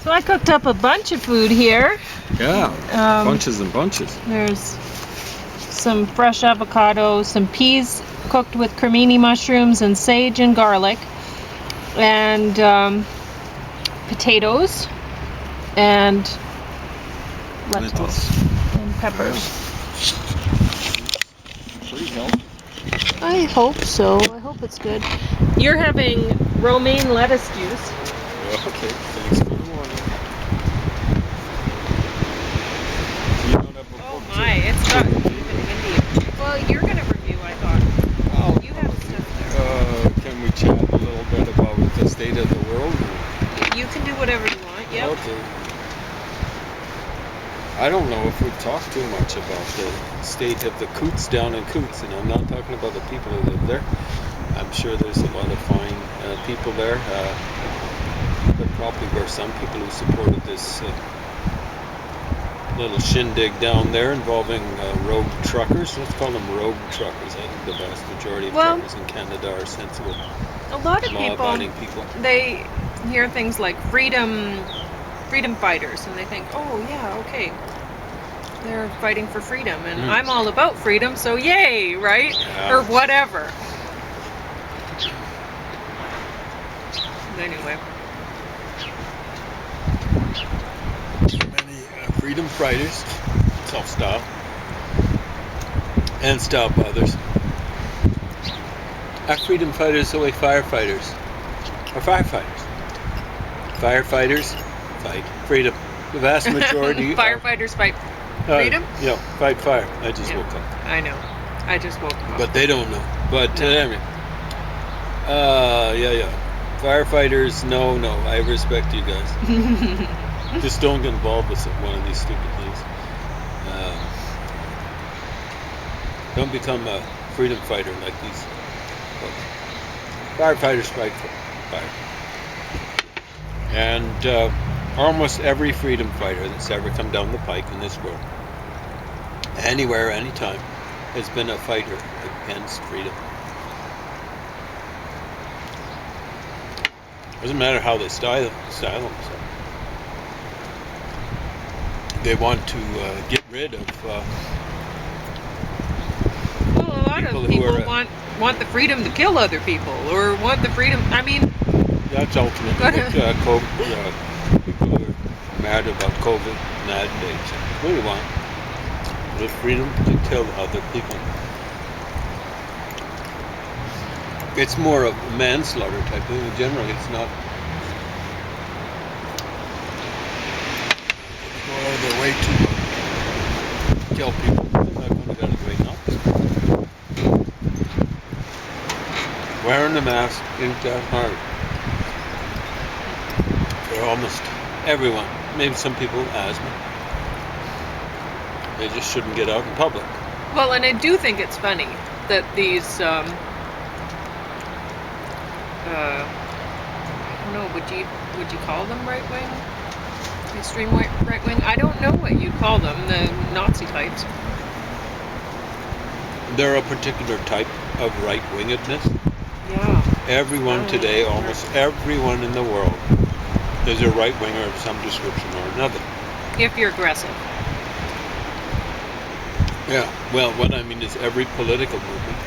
So I cooked up a bunch of food here. Yeah, bunches and bunches. There's some fresh avocado, some peas cooked with cremini mushrooms and sage and garlic, and potatoes and lentils and peppers. Pretty healthy. I hope so. I hope it's good. You're having romaine lettuce juice. Okay, thanks for the warning. You don't have a Oh book my, it's got windy. Well, you're going to review, I thought. Oh, You have stuff there. can we chat a little bit about the state of the world? You can do whatever you want, yeah. Okay. I don't know if we've talked too much about the state of the Coots down in Coots, and I'm not talking about the people who live there. I'm sure there's a lot of fine people there. There probably were some people who supported this little shindig down there involving rogue truckers. Let's call them rogue truckers. I think the vast majority of truckers in Canada are sensible, a lot of law-abiding people. They hear things like freedom fighters, and they think, oh yeah, okay, they're fighting for freedom, and I'm all about freedom, so yay, right? Yeah. Or whatever. Anyway. Many freedom fighters, self-style, and style others, are freedom fighters the way firefighters are firefighters. Firefighters fight freedom. The vast majority firefighters fight freedom? Yeah, fight fire. I just woke up. I know. I just woke up. But they don't know. But anyway. Yeah. Firefighters, no. I respect you guys. Just don't get involved with one of these stupid things. Don't become a freedom fighter like these folks. Firefighters fight for fire. And almost every freedom fighter that's ever come down the pike in this world, anywhere, anytime, has been a fighter against freedom. Doesn't matter how they style themselves. They want to get rid of well, a lot of people want the freedom to kill other people, or want the freedom, I mean, that's ultimately what people who are mad about COVID nowadays really want, the freedom to kill other people. It's more of a manslaughter type thing. Generally, it's not. Go out of their way to kill people. They're not going to get a way not to. Wearing the mask ain't that hard. For almost everyone. Maybe some people with asthma. They just shouldn't get out in public. Well, and I do think it's funny that these I don't know, would you call them right wing? Extreme right wing? I don't know what you call them, the Nazi types. They're a particular type of right wingedness. Yeah. Everyone today, almost everyone in the world, is a right winger of some description or another. If you're aggressive. Yeah. Well, what I mean is every political movement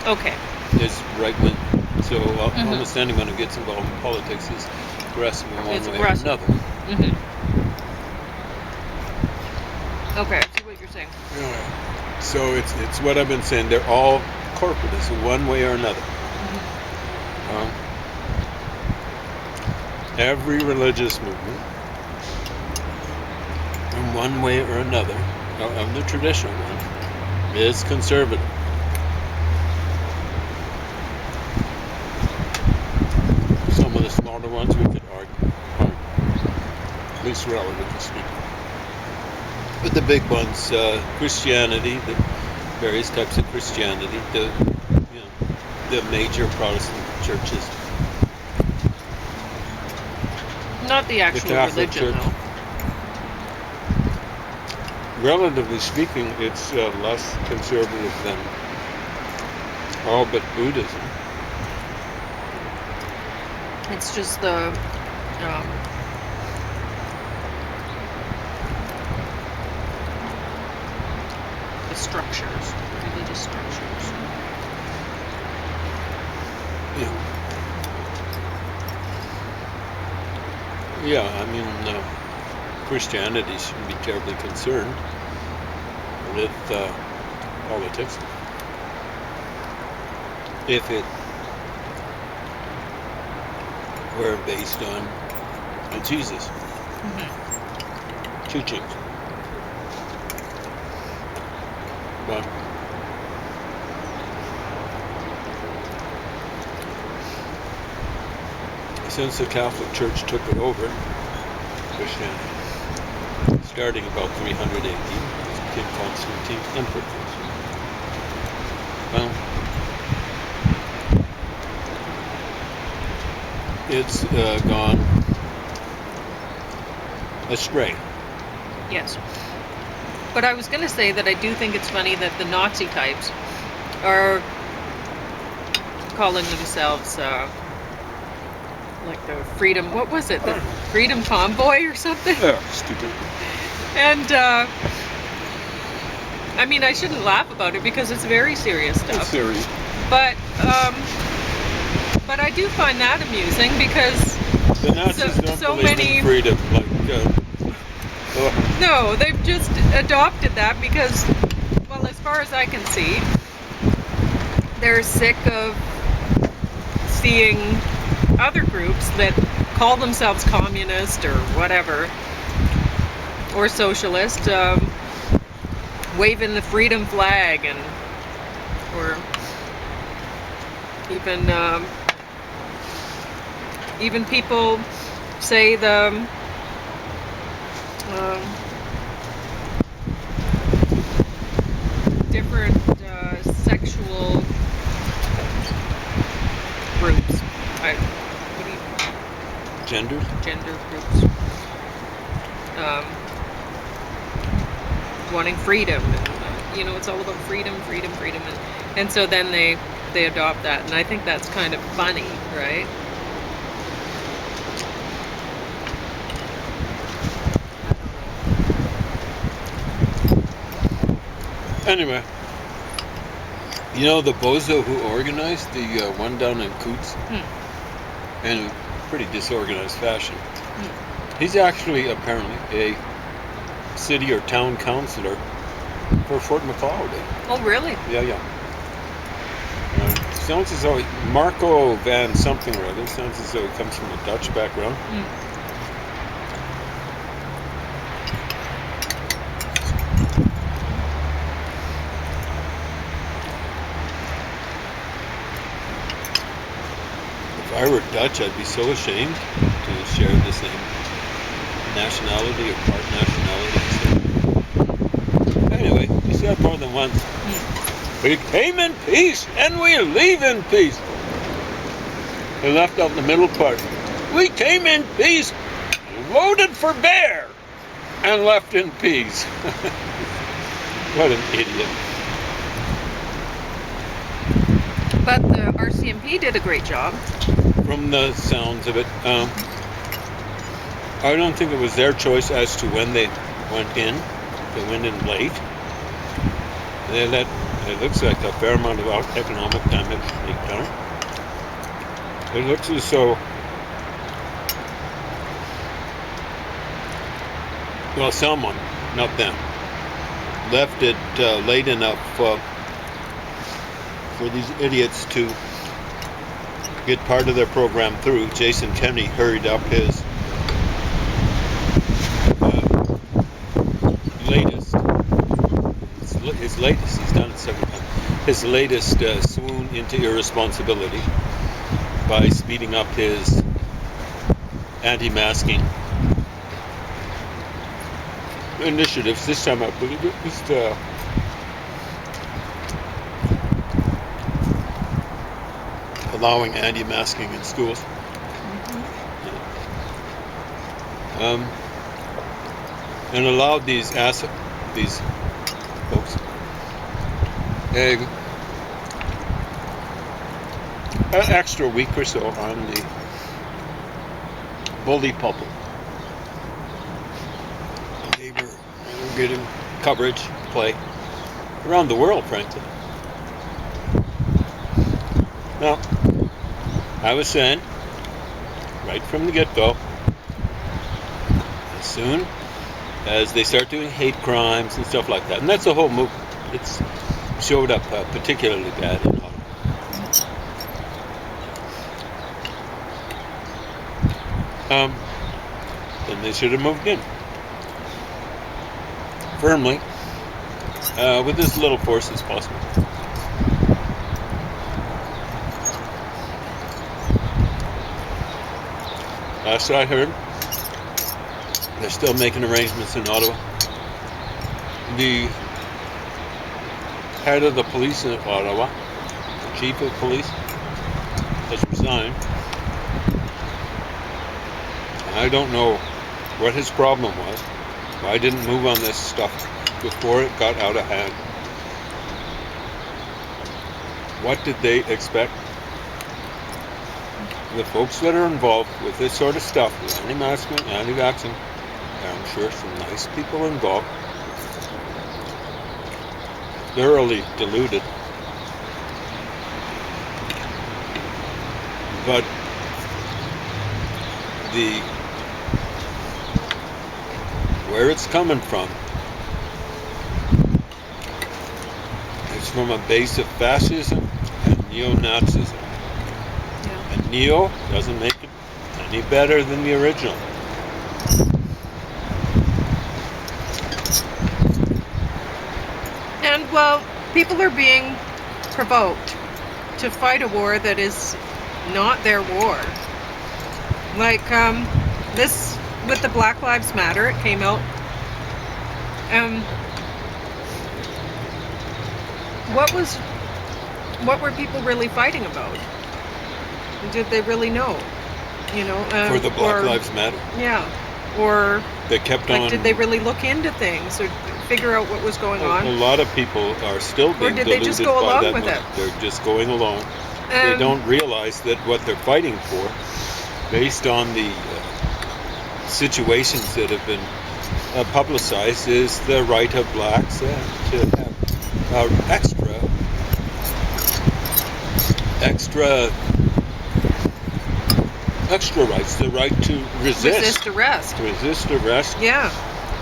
is right wing. So almost anyone who gets involved in politics is aggressive in one way or another. Okay, I see what you're saying. Yeah. So it's what I've been saying. They're all corporatists in one way or another. Every religious movement, in one way or another, of the traditional one, is conservative. Some of the smaller ones we could argue aren't, at least relatively speaking. But the big ones, Christianity, the various types of Christianity, the major Protestant churches. Not the actual religion, though. Relatively speaking, it's less conservative than all but Buddhism. It's just the structures, religious structures. Yeah. Yeah, I mean, Christianity shouldn't be terribly concerned with politics if it were based on Jesus' teachings. But since the Catholic Church took it over, Christianity, starting about 300 AD, King Constantine emperor. Well, it's gone astray. Yes. But I was going to say that I do think it's funny that the Nazi types are calling themselves like the Freedom, what was it? The Freedom Convoy or something? Yeah, stupid. And I mean, I shouldn't laugh about it because it's very serious stuff. It's serious. But I do find that amusing because The Nazis don't so believe many in freedom. Like, no, they've just adopted that because, well, as far as I can see, they're sick of seeing other groups that call themselves communist or whatever, or socialist, waving the freedom flag, and or even people say the different sexual groups. genders? Gender groups. Wanting freedom. And, it's all about freedom. And so then they adopt that. And I think that's kind of funny, right? Anyway, the bozo who organized the one down in Coots in a pretty disorganized fashion, he's actually apparently a city or town councilor for Fort McLeod. Oh, really? Yeah. Sounds as though Marco Van something or other, sounds as though he comes from a Dutch background. If I were Dutch, I'd be so ashamed to share the same nationality or part nationality. Anyway, he said more than once, we came in peace and we leave in peace. He left out the middle part. We came in peace, voted for bear, and left in peace. What an idiot. But the RCMP did a great job. From the sounds of it, I don't think it was their choice as to when they went in. They went in late. They let, it looks like a fair amount of economic damage be done. It looks as though, well, someone, not them, left it late enough for these idiots to get part of their program through. Jason Kenney hurried up his latest, he's done it several times, his latest swoon into irresponsibility by speeding up his anti-masking initiatives. This time I believe it was allowing anti-masking in schools. And allowed these folks an extra week or so on the bully pulpit. They were getting coverage, play, around the world, frankly. Now, I was saying, right from the get-go, as soon as they start doing hate crimes and stuff like that, and that's the whole movement. It's showed up particularly bad in Ottawa. Then they should have moved in firmly with as little force as possible. Last I heard, they're still making arrangements in Ottawa. The head of the police in Ottawa, the chief of police, has resigned. I don't know what his problem was. Why didn't move on this stuff before it got out of hand? What did they expect? The folks that are involved with this sort of stuff, with anti-masking, anti-vaxxing, I'm sure some nice people involved, thoroughly deluded. But where it's coming from is from a base of fascism and neo-Nazism. Yeah. And neo doesn't make it any better than the original. And, well, people are being provoked to fight a war that is not their war. Like, this, with the Black Lives Matter, it came out. What were people really fighting about? Did they really know? You know, for the Black Lives Matter. Yeah, or they kept like, on. did they really look into things or figure out what was going on? A lot of people are still being deluded by that. Or did they just go along with it? They're just going along. They don't realize that what they're fighting for, based on the situations that have been publicized, is the right of blacks to have extra rights, the right to resist arrest. Resist arrest. Yeah.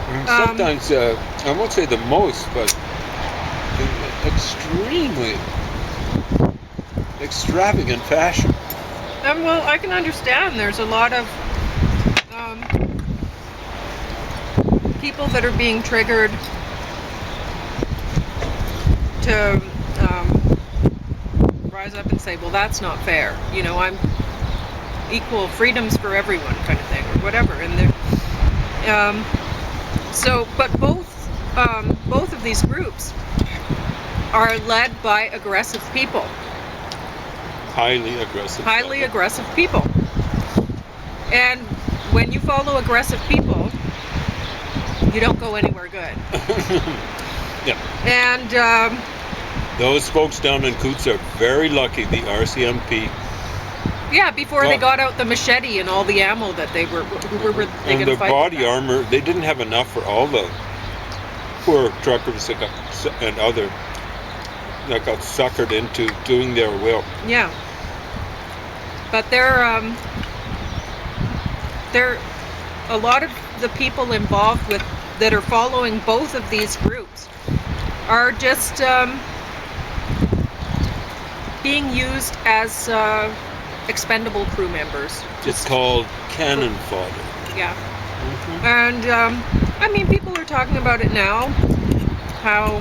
And sometimes, I won't say the most, but extremely extravagant fashion. Well, I can understand. There's a lot of people that are being triggered to rise up and say, well, that's not fair. You know, I'm equal freedoms for everyone kind of thing, or whatever. And but both of these groups are led by aggressive people. Highly aggressive people. And when you follow aggressive people, you don't go anywhere good. Yeah. And those folks down in Coots are very lucky. The RCMP. Yeah, before they got out the machete and all the ammo that they were and the body armor, they didn't have enough for all the poor truckers that and other that got suckered into doing their will. Yeah. But they're a lot of the people involved with that are following both of these groups are just being used as expendable crew members. It's called cannon fodder. Yeah. Mm-hmm. And I mean, people are talking about it now, how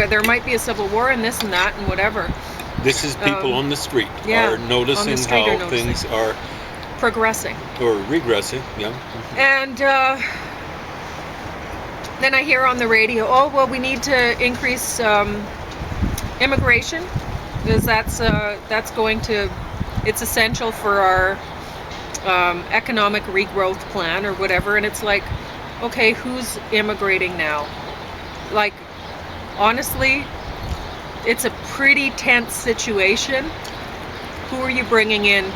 there might be a civil war and this and that and whatever. This is people on the street are noticing how things are progressing or regressing. Yeah. Mm-hmm. And then I hear on the radio, we need to increase immigration because that's going to. It's essential for our economic regrowth plan or whatever. And it's like, okay, who's immigrating now? Like, honestly, it's a pretty tense situation. Who are you bringing in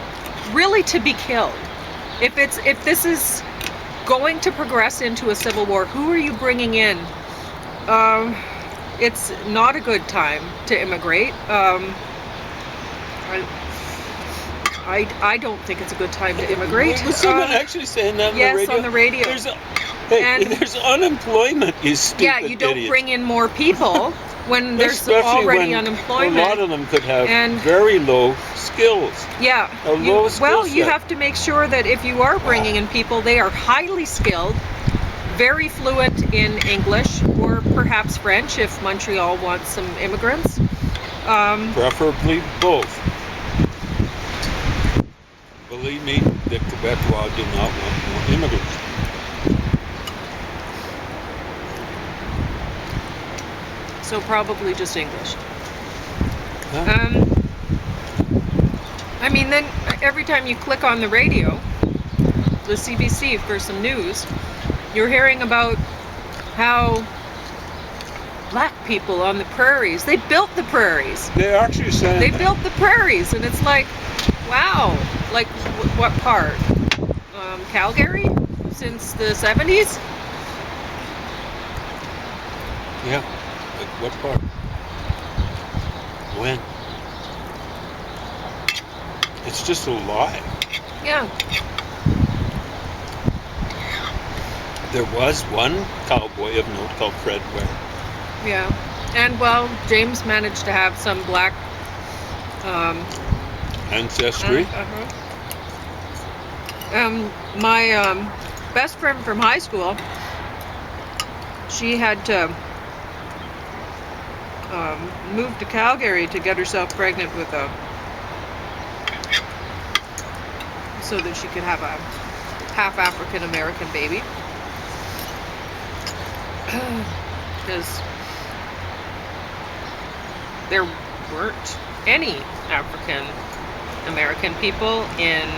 really to be killed? If this is going to progress into a civil war, who are you bringing in? it's not a good time to immigrate. I don't think it's a good time to immigrate. Was someone actually saying that on yes, the radio? on the radio. There's unemployment, you stupid Yeah, you don't idiots. bring in more people when there's Especially already when unemployment. A lot of them could have and very low skills. Yeah. You have to make sure that if you are bringing in people, they are highly skilled, very fluent in English, or perhaps French if Montreal wants some immigrants. Preferably both. Believe me, the Quebecois do not want more immigrants. So probably just English. Huh? I mean, then every time you click on the radio, the CBC for some news, you're hearing about how black people on the prairies, they built the prairies. They actually saying they built the prairies, and it's like, wow, like what part? Calgary since the 70s? Yeah, like what part? When? It's just a lie. Yeah. There was one cowboy of note called Fred Ware. Yeah. And well, James managed to have some black ancestry. My best friend from high school, she had to move to Calgary to get herself pregnant with so that she could have a half African American baby. Because there weren't any African American people in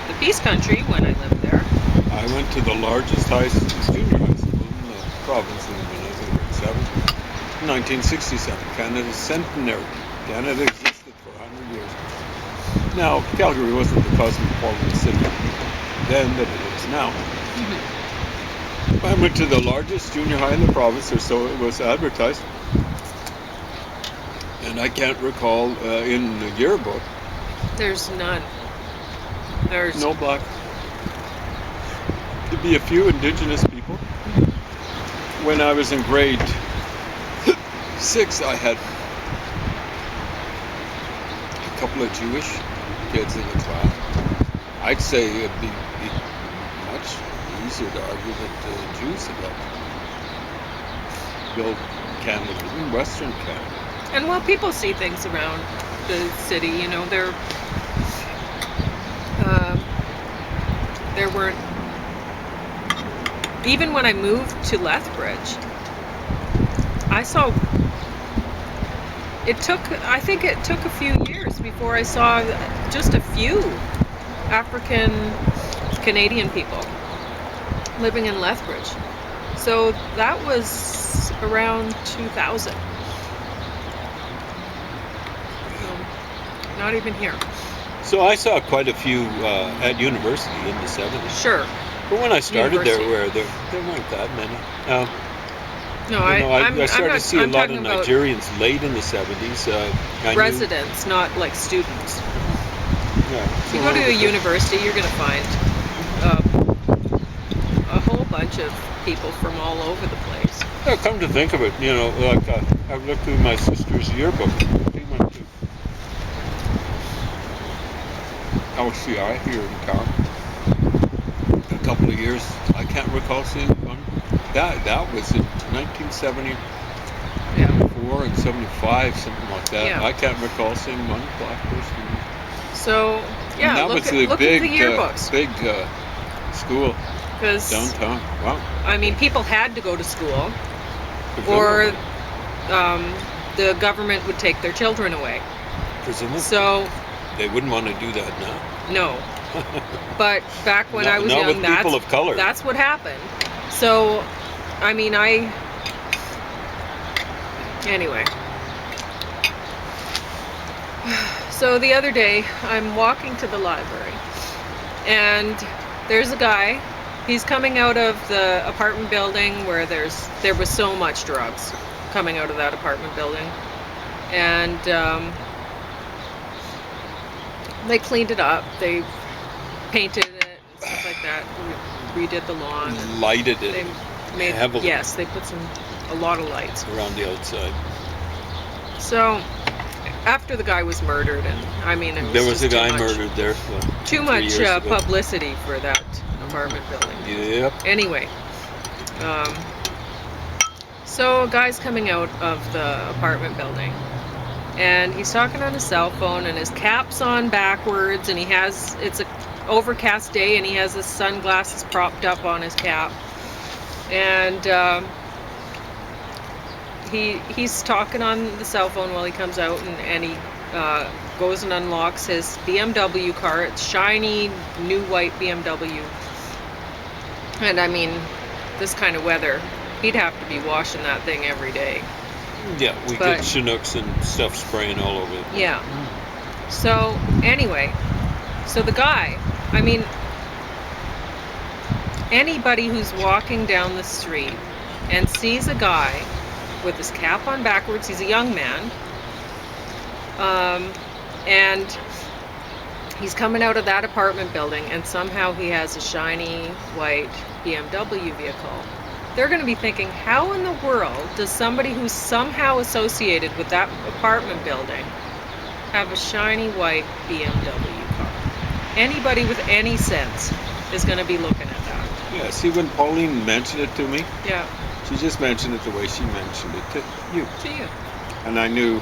the Peace Country when I lived there. I went to the largest junior high school in the province when I was in grade 7. 1967, Canada's centenary. Canada existed for 100 years. Now, Calgary wasn't the cosmopolitan city then that it is now. I went to the largest junior high in the province, or so it was advertised. And I can't recall in the yearbook. There's none. There's no black. There'd be a few Indigenous people. When I was in grade 6, I had a couple of Jewish kids in the class. I'd say it'd be much easier to argue that the Jews had helped build Canada, in Western Canada. And well, people see things around the city, you know, there weren't, even when I moved to Lethbridge, I think it took a few years before I saw just a few African Canadian people living in Lethbridge. So that was around 2000. Not even here. So I saw quite a few at university in the 70s. Sure. But when I started there weren't that many. I started to see a lot of Nigerians late in the 70s. Residents, not like students. Yeah. If you go to a university, you're going to find a whole bunch of people from all over the place. Yeah, come to think of it, you know, like I've looked through my sister's yearbook. She went to LCI here in town. A couple of years. I can't recall seeing one. That was in 1974 and 75, something like that. Yeah. I can't recall seeing one black person. So, yeah, look at the yearbooks. Big school downtown. Wow. I mean, people had to go to school, or the government would take their children away. Presumably. So they wouldn't want to do that now. No. But back when I was young, that's what happened. So, I mean, anyway. So the other day, I'm walking to the library, and there's a guy. He's coming out of the apartment building where there was so much drugs coming out of that apartment building. And they cleaned it up. They painted it and stuff like that. Redid the lawn. And lighted it they made, heavily. yes, they put a lot of lights around the outside. So after the guy was murdered, and I mean, there was a guy murdered there. Too much publicity for that apartment building. Yep. Anyway, so a guy's coming out of the apartment building, and he's talking on his cell phone, and his cap's on backwards, and it's a overcast day, and he has his sunglasses propped up on his cap, and he's talking on the cell phone while he comes out, and he goes and unlocks his BMW car. It's shiny new white BMW, and I mean, this kind of weather, he'd have to be washing that thing every day. Yeah, we get Chinooks and stuff spraying all over it. Yeah. So anyway, so the guy, I mean, anybody who's walking down the street and sees a guy with his cap on backwards, he's a young man, and he's coming out of that apartment building, and somehow he has a shiny white BMW vehicle. They're going to be thinking, how in the world does somebody who's somehow associated with that apartment building have a shiny white BMW car? Anybody with any sense is going to be looking at that. Yeah, see, when Pauline mentioned it to me, yeah, she just mentioned it the way she mentioned it to you. To you. And I knew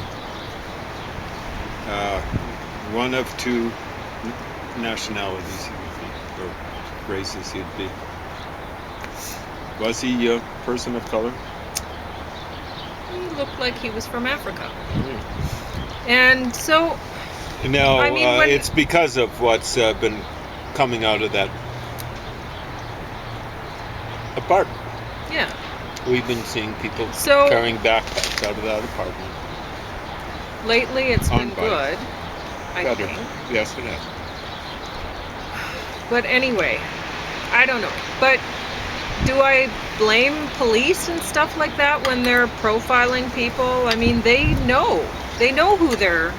one of two nationalities he would be, or races he'd be. Was he a person of color? He looked like he was from Africa. And so... No, I mean, it's because of what's been coming out of that apartment. Yeah. We've been seeing people carrying backpacks out of that apartment. Lately it's been good, I think. Yes, it has. But anyway, I don't know. But do I blame police and stuff like that when they're profiling people? I mean, they know who they're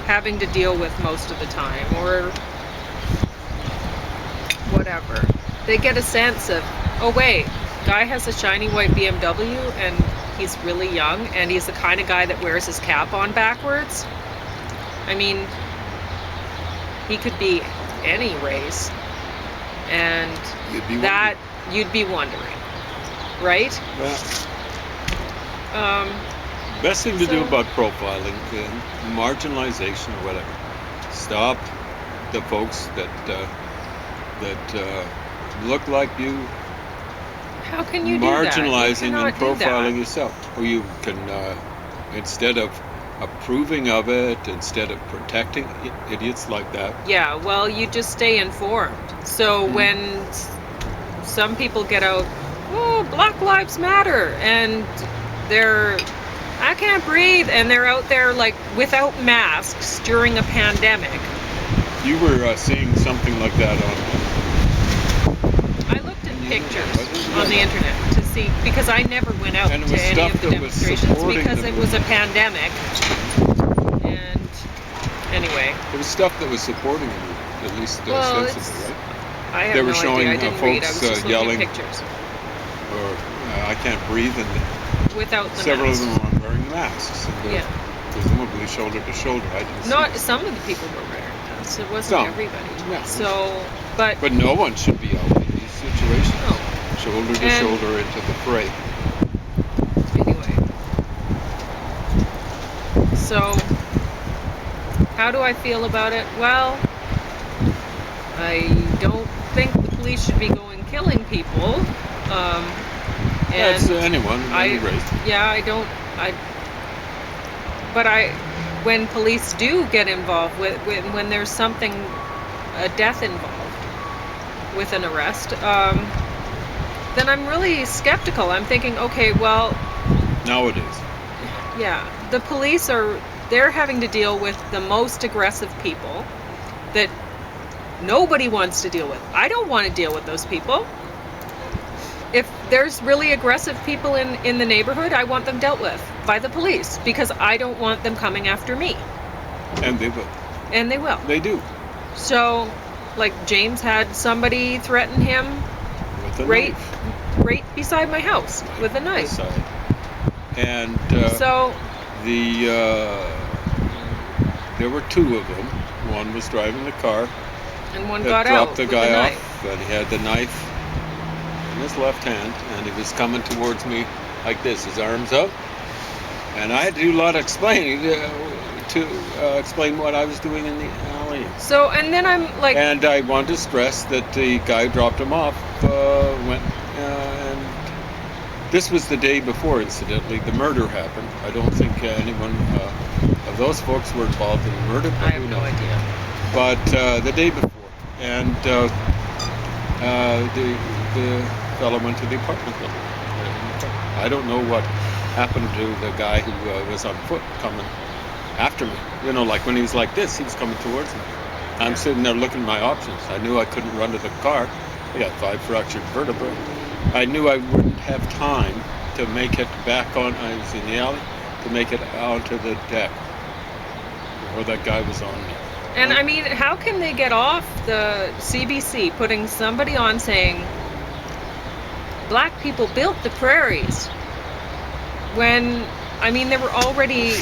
having to deal with most of the time, or whatever. They get a sense of, oh wait, guy has a shiny white BMW and he's really young, and he's the kind of guy that wears his cap on backwards. I mean, he could be any race, and you'd be wondering, right? Well, best thing to do about profiling, marginalization or whatever. Stop the folks that look like you. How can you do that? Marginalizing and profiling yourself. Or you can, instead of approving of it, instead of protecting idiots like that. Yeah, well, you just stay informed. So when some people get out, oh, Black Lives Matter, and I can't breathe, and they're out there like without masks during a pandemic. You were seeing something like that on... I looked at pictures on the internet to see, because I never went out to any of the demonstrations because it was a pandemic. And anyway, there was stuff that was supporting you, at least ostensibly, right? I have they were no showing idea. I didn't read. I was just yelling, looking at pictures. Or I can't breathe, and without the several masks. of them were wearing masks, and presumably shoulder to shoulder. I didn't Not see some of the people were wearing masks. It wasn't everybody. Yeah. So, but no one should be out in these situations. No. Shoulder to shoulder into the fray. Anyway, so how do I feel about it? Well, I don't think the police should be going killing people. That's anyone, any race. Yeah, I don't. But when police do get involved when there's something, a death involved with an arrest, then I'm really skeptical. I'm thinking, okay, well, nowadays, yeah, the police they're having to deal with the most aggressive people that nobody wants to deal with. I don't want to deal with those people. if there's really aggressive people in the neighborhood, I want them dealt with by the police because I don't want them coming after me. And they will. And they will. They do. So, like James had somebody threaten him With a right, knife. right beside my house with a knife. Beside. And So there were two of them. One was driving the car. and one That got dropped out the with guy the off, knife. and he had the knife in his left hand, and he was coming towards me like this, his arms up. And I had to do a lot of explaining to explain what I was doing in the alley. So, and then I'm like, And I want to stress that the guy dropped him off, and this was the day before, incidentally, the murder happened. I don't think anyone of those folks were involved in the murder. I have no idea. But the day before, and the fellow went to the apartment building. I don't know what happened to the guy who was on foot coming after me. You know, like when he was like this, he was coming towards me. I'm sitting there looking at my options. I knew I couldn't run to the car. I got 5 fractured vertebrae. I knew I wouldn't have time to make it back on. I was in the alley to make it onto the deck before that guy was on me. And I mean, how can they get off the CBC putting somebody on saying black people built the prairies when, I mean, there were already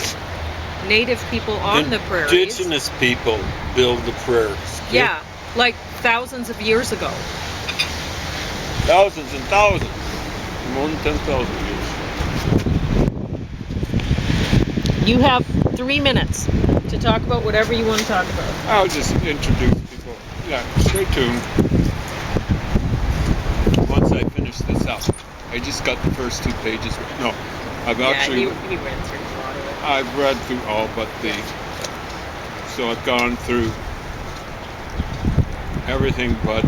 native people on the prairies. Indigenous people build the prairies. Okay? Yeah, like thousands of years ago. Thousands and thousands. More than 10,000 years. You have 3 minutes to talk about whatever you want to talk about. I'll just introduce people. Yeah, stay tuned. Once I finish this up, I just got the first 2 pages. No, I've actually. he read through a lot of it. I've read through all but the. So I've gone through everything but.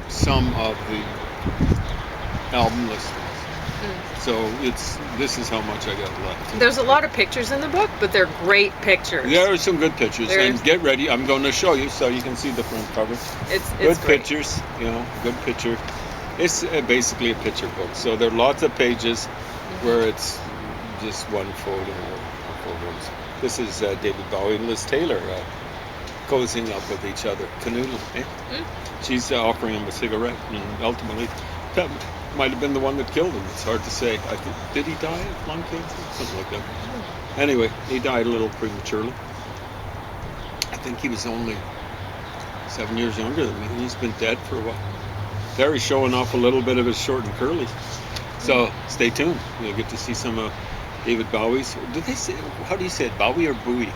Some of the album listings. So this is how much I got left. There's a lot of pictures in the book, but they're great pictures. There are some good pictures, and get ready. I'm going to show you so you can see the front cover. It's good great. Pictures, good picture. It's basically a picture book. So there are lots of pages where it's just one photo or photos. This is David Bowie and Liz Taylor cozying up with each other, canoodling. She's offering him a cigarette, and ultimately, that might have been the one that killed him. It's hard to say. Did he die of lung cancer? Something like that. Anyway, he died a little prematurely. I think he was only 7 years younger than me. He's been dead for a while. There he's showing off a little bit of his short and curly. So stay tuned. You'll get to see some of David Bowie's. Did they say? How do you say it? Bowie or Bowie?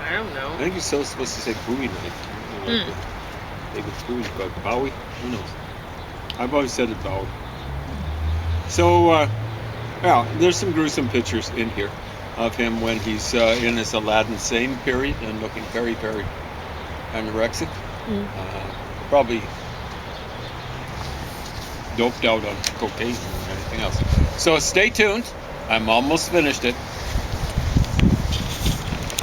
I don't know. I think you're supposed to say Bowie night. David Bowie, but Bowie, who knows? I've always said it Bowie. So, there's some gruesome pictures in here of him when he's in his Aladdin Sane period and looking very, very anorexic. Probably doped out on cocaine or anything else. So stay tuned. I'm almost finished it.